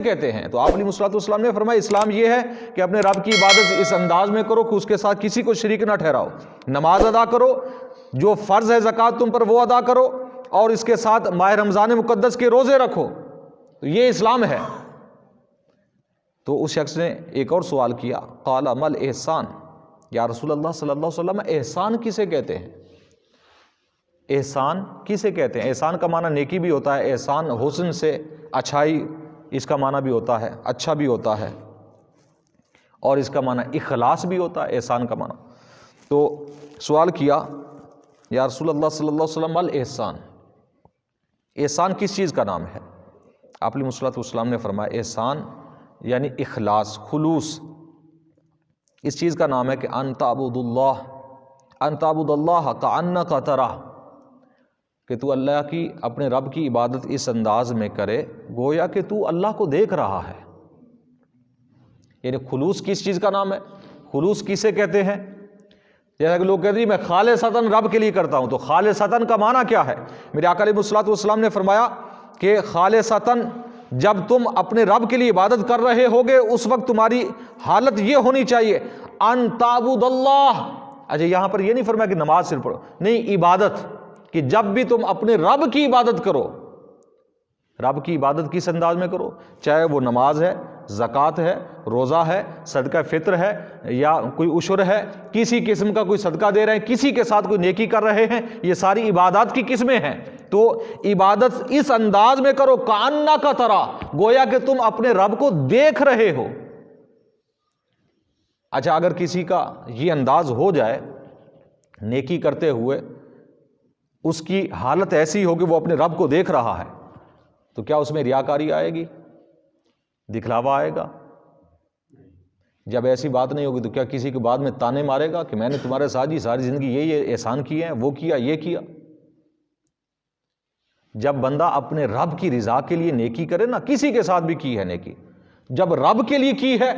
کہتے ہیں؟ تو آپ علیہ الصلوۃ والسلام نے فرمایا اسلام یہ ہے کہ اپنے رب کی عبادت اس انداز میں کرو کہ اس کے ساتھ کسی کو شریک نہ ٹھہراؤ، نماز ادا کرو، جو فرض ہے زکوٰۃ تم پر وہ ادا کرو، اور اس کے ساتھ ماہ رمضان مقدس کے روزے رکھو، تو یہ اسلام ہے۔ تو اس شخص نے ایک اور سوال کیا، قال مل احسان، یا رسول اللہ صلی اللہ علیہ وسلم احسان کسے کہتے ہیں؟ احسان کسے کہتے ہیں؟ احسان کا معنی نیکی بھی ہوتا ہے، احسان حسن سے اچھائی اس کا معنی بھی ہوتا ہے، اچھا بھی ہوتا ہے، اور اس کا معنی اخلاص بھی ہوتا ہے احسان کا معنی۔ تو سوال کیا یا رسول اللہ صلی اللہ علیہ وسلم الاحسان، احسان کس چیز کا نام ہے؟ آپ علیہ الصلوۃ والسلام نے فرمایا احسان یعنی اخلاص، خلوص، اس چیز کا نام ہے کہ ان تعبد اللہ کأنک تراہ، کہ تو اللہ کی، اپنے رب کی عبادت اس انداز میں کرے گویا کہ تو اللہ کو دیکھ رہا ہے۔ یعنی خلوص کس چیز کا نام ہے؟ خلوص کسے کہتے ہیں؟ جیسا کہ لوگ کہتے ہیں میں خالصتاً رب کے لیے کرتا ہوں، تو خالصتاً کا معنی کیا ہے؟ میرے آقا علیہ الصلوۃ والسلام نے فرمایا کہ خالصتاً جب تم اپنے رب کے لیے عبادت کر رہے ہوگے اس وقت تمہاری حالت یہ ہونی چاہیے ان تعبد اللہ۔ اچھا یہاں پر یہ نہیں فرمایا کہ نماز صرف پڑھو، نہیں، عبادت، کہ جب بھی تم اپنے رب کی عبادت کرو، رب کی عبادت کس انداز میں کرو، چاہے وہ نماز ہے، زکوٰۃ ہے، روزہ ہے، صدقہ فطر ہے، یا کوئی عشر ہے، کسی قسم کا کوئی صدقہ دے رہے ہیں، کسی کے ساتھ کوئی نیکی کر رہے ہیں، یہ ساری عبادات کی قسمیں ہیں۔ تو عبادت اس انداز میں کرو کأنک تراہ، گویا کہ تم اپنے رب کو دیکھ رہے ہو۔ اچھا اگر کسی کا یہ انداز ہو جائے نیکی کرتے ہوئے، اس کی حالت ایسی ہو کہ وہ اپنے رب کو دیکھ رہا ہے، تو کیا اس میں ریاکاری آئے گی، دکھلاوا آئے گا؟ جب ایسی بات نہیں ہوگی تو کیا کسی کے بعد میں تانے مارے گا کہ میں نے تمہارے ساتھ ساری زندگی یہ احسان کیے ہیں، وہ کیا، یہ کیا؟ جب بندہ اپنے رب کی رضا کے لیے نیکی کرے نا، کسی کے ساتھ بھی کی ہے نیکی، جب رب کے لیے کی ہے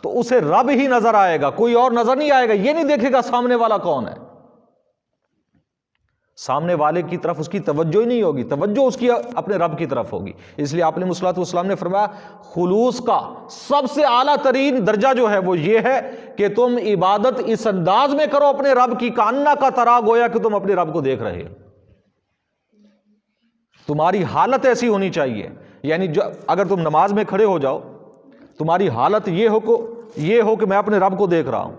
تو اسے رب ہی نظر آئے گا، کوئی اور نظر نہیں آئے گا، یہ نہیں دیکھے گا سامنے والا کون ہے، سامنے والے کی طرف اس کی توجہ ہی نہیں ہوگی، توجہ اس کی اپنے رب کی طرف ہوگی۔ اس لیے آپ علیہ الصلوۃ والسلام نے فرمایا خلوص کا سب سے اعلیٰ ترین درجہ جو ہے وہ یہ ہے کہ تم عبادت اس انداز میں کرو اپنے رب کی کأنک تراہ، گویا کہ تم اپنے رب کو دیکھ رہے ہو۔ تمہاری حالت ایسی ہونی چاہیے، یعنی اگر تم نماز میں کھڑے ہو جاؤ، تمہاری حالت یہ ہو کہ میں اپنے رب کو دیکھ رہا ہوں،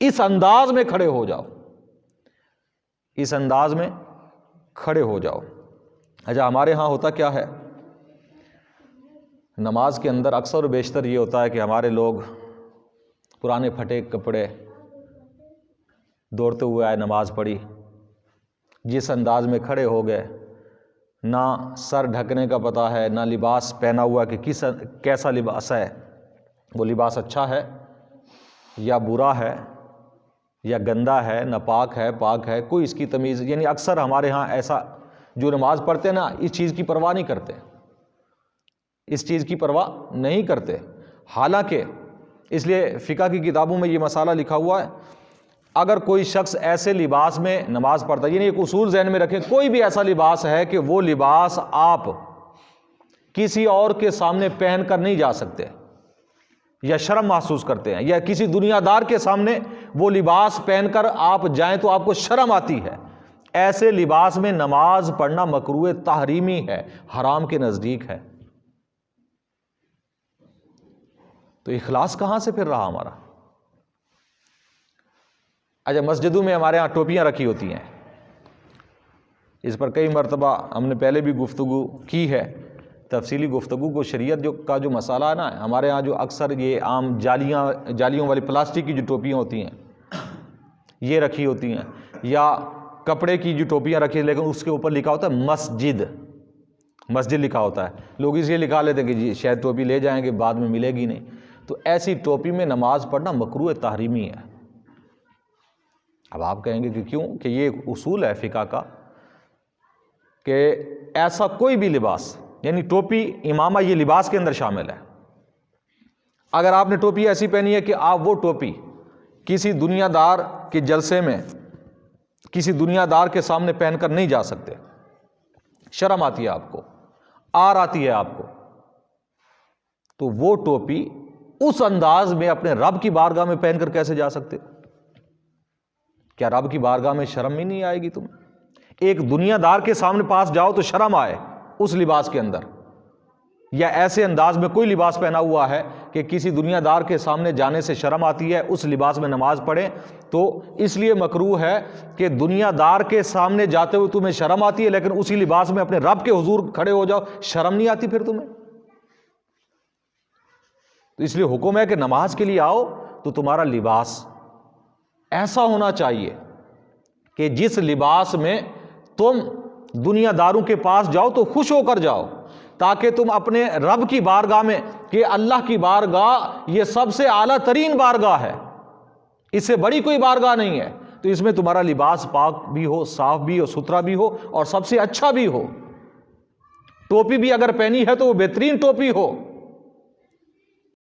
اس انداز میں کھڑے ہو جاؤ، اس انداز میں کھڑے ہو جاؤ۔ اچھا ہمارے ہاں ہوتا کیا ہے، نماز کے اندر اکثر و بیشتر یہ ہوتا ہے کہ ہمارے لوگ پرانے پھٹے کپڑے دوڑتے ہوئے آئے، نماز پڑھی، جس انداز میں کھڑے ہو گئے، نہ سر ڈھکنے کا پتہ ہے، نہ لباس پہنا ہوا کہ کیسا لباس ہے، وہ لباس اچھا ہے یا برا ہے یا گندا ہے، نہ پاک ہے، کوئی اس کی تمیز، یعنی اکثر ہمارے ہاں ایسا جو نماز پڑھتے ہیں نا، اس چیز کی پرواہ نہیں کرتے، اس چیز کی پرواہ نہیں کرتے۔ حالانکہ اس لیے فقہ کی کتابوں میں یہ مسئلہ لکھا ہوا ہے، اگر کوئی شخص ایسے لباس میں نماز پڑھتا ہے، یعنی ایک اصول ذہن میں رکھیں، کوئی بھی ایسا لباس ہے کہ وہ لباس آپ کسی اور کے سامنے پہن کر نہیں جا سکتے یا شرم محسوس کرتے ہیں، یا کسی دنیا دار کے سامنے وہ لباس پہن کر آپ جائیں تو آپ کو شرم آتی ہے، ایسے لباس میں نماز پڑھنا مکروہ تحریمی ہے، حرام کے نزدیک ہے۔ تو اخلاص کہاں سے پھر رہا ہمارا؟ اچھا مسجدوں میں ہمارے ہاں ٹوپیاں رکھی ہوتی ہیں، اس پر کئی مرتبہ ہم نے پہلے بھی گفتگو کی ہے، تفصیلی گفتگو کو، شریعت کا جو مسئلہ ہے نا، ہمارے ہاں جو اکثر یہ عام جالیوں والی پلاسٹک کی جو ٹوپیاں ہوتی ہیں یہ رکھی ہوتی ہیں، یا کپڑے کی جو ٹوپیاں رکھی ہیں لیکن اس کے اوپر لکھا ہوتا ہے مسجد لکھا ہوتا ہے، لوگ اس لیے لکھا لیتے ہیں کہ جی شاید ٹوپی لے جائیں گے بعد میں ملے گی نہیں، تو ایسی ٹوپی میں نماز پڑھنا مکروہ تحریمی ہے۔ اب آپ کہیں گے کہ کیوں؟ کہ یہ ایک اصول ہے فقہ کا کہ ایسا کوئی بھی لباس، یعنی ٹوپی، امامہ، یہ لباس کے اندر شامل ہے، اگر آپ نے ٹوپی ایسی پہنی ہے کہ آپ وہ ٹوپی کسی دنیا دار کے جلسے میں کسی دنیا دار کے سامنے پہن کر نہیں جا سکتے، شرم آتی ہے آپ کو، آر آتی ہے آپ کو، تو وہ ٹوپی اس انداز میں اپنے رب کی بارگاہ میں پہن کر کیسے جا سکتے ہو؟ کیا رب کی بارگاہ میں شرم ہی نہیں آئے گی تمہیں؟ ایک دنیا دار کے سامنے پاس جاؤ تو شرم آئے اس لباس کے اندر، یا ایسے انداز میں کوئی لباس پہنا ہوا ہے کہ کسی دنیا دار کے سامنے جانے سے شرم آتی ہے، اس لباس میں نماز پڑھیں تو اس لیے مکروہ ہے کہ دنیا دار کے سامنے جاتے ہوئے تمہیں شرم آتی ہے، لیکن اسی لباس میں اپنے رب کے حضور کھڑے ہو جاؤ، شرم نہیں آتی پھر تمہیں؟ تو اس لیے حکم ہے کہ نماز کے لیے آؤ تو تمہارا لباس ایسا ہونا چاہیے کہ جس لباس میں تم دنیا داروں کے پاس جاؤ تو خوش ہو کر جاؤ، تاکہ تم اپنے رب کی بارگاہ میں، کہ اللہ کی بارگاہ یہ سب سے اعلیٰ ترین بارگاہ ہے، اس سے بڑی کوئی بارگاہ نہیں ہے، تو اس میں تمہارا لباس پاک بھی ہو، صاف بھی ہو، ستھرا بھی ہو، اور سب سے اچھا بھی ہو۔ ٹوپی بھی اگر پہنی ہے تو وہ بہترین ٹوپی ہو،